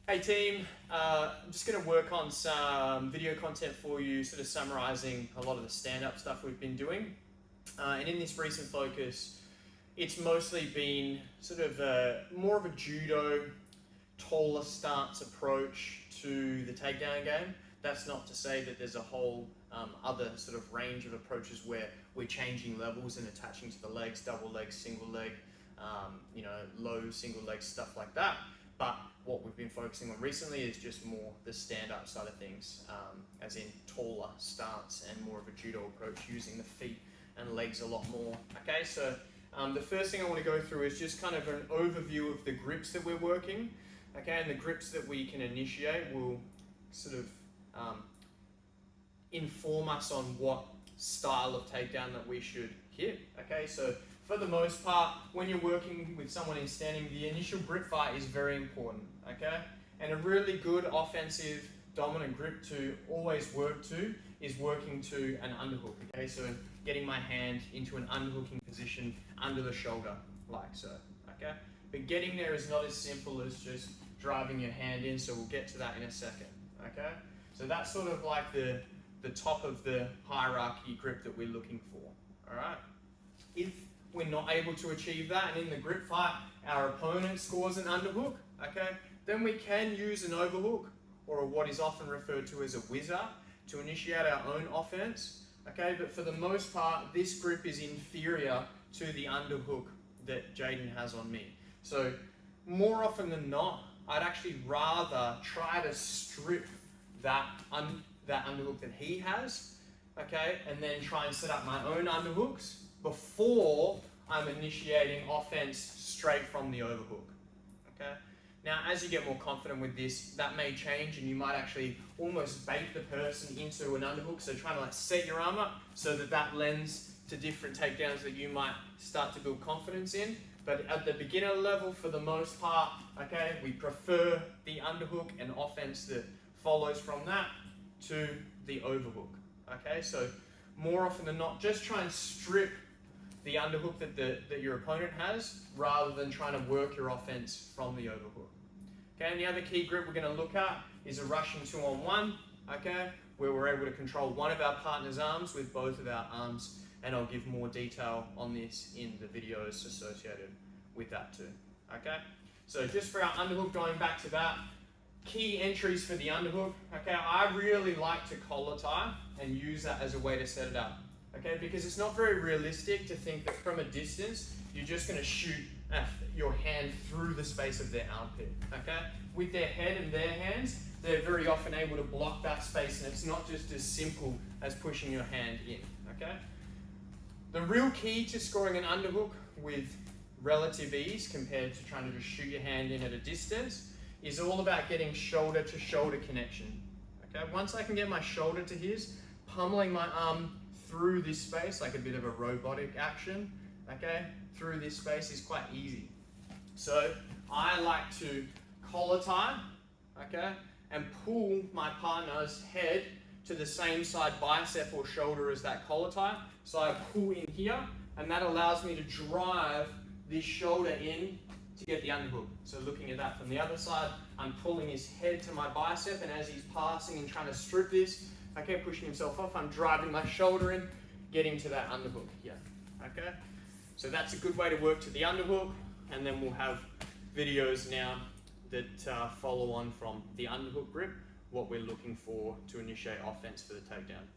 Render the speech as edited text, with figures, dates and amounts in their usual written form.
Hey team, I'm just going to work on some video content for you, sort of summarizing a lot of the stand-up stuff we've been doing. And in this recent focus, it's mostly been sort of more of a judo, taller stance approach to the takedown game. That's not to say that there's a whole other sort of range of approaches where we're changing levels and attaching to the legs, double leg, single leg, low single leg, stuff like that. But what we've been focusing on recently is just more the stand-up side of things, as in taller stance and more of a judo approach using the feet and legs a lot more. Okay, so the first thing I want to go through is just kind of an overview of the grips that we're working. Okay, and the grips that we can initiate will sort of inform us on what style of takedown that we should hit. Okay, so for the most part, when you're working with someone in standing, the initial grip fight is very important. Okay, and a really good offensive dominant grip to always work to is working to an underhook. Okay, so getting my hand into an underhooking position under the shoulder, like so. Okay, but getting there is not as simple as just driving your hand in, so we'll get to that in a second. Okay, so that's sort of like the top of the hierarchy grip that we're looking for. All right, if we're not able to achieve that and in the grip fight our opponent scores an underhook, okay, then we can use an overhook or what is often referred to as a whizzer to initiate our own offense. Okay, but for the most part this grip is inferior to the underhook that Jaden has on me. So more often than not, I'd actually rather try to strip that underhook that he has, okay, and then try and set up my own underhooks before I'm initiating offense straight from the overhook. Okay. Now, as you get more confident with this, that may change, and you might actually almost bait the person into an underhook. So trying to like set your arm up so that lends to different takedowns that you might start to build confidence in. But at the beginner level, for the most part, okay, we prefer the underhook and offense that follows from that to the overhook. Okay, so more often than not, just try and strip the underhook that your opponent has rather than trying to work your offense from the overhook. Okay, and the other key grip we're going to look at is a Russian 2-on-1, okay, where we're able to control one of our partner's arms with both of our arms, and I'll give more detail on this in the videos associated with that too. Okay, so just for our underhook, going back to that, key entries for the underhook, okay, I really like to collar tie and use that as a way to set it up. Okay, because it's not very realistic to think that from a distance you're just going to shoot your hand through the space of their armpit. Okay, with their head and their hands, they're very often able to block that space, and it's not just as simple as pushing your hand in. Okay, the real key to scoring an underhook with relative ease compared to trying to just shoot your hand in at a distance is all about getting shoulder to shoulder connection. Okay, once I can get my shoulder to his, pummeling my arm through this space, like a bit of a robotic action, okay, through this space is quite easy. So I like to collar tie, okay, and pull my partner's head to the same side bicep or shoulder as that collar tie. So I pull in here, and that allows me to drive this shoulder in to get the underhook. So looking at that from the other side, I'm pulling his head to my bicep, and as he's passing and trying to strip this, okay, pushing himself off, I'm driving my shoulder in, getting to that underhook here. Okay, so that's a good way to work to the underhook, and then we'll have videos now that follow on from the underhook grip, what we're looking for to initiate offense for the takedown.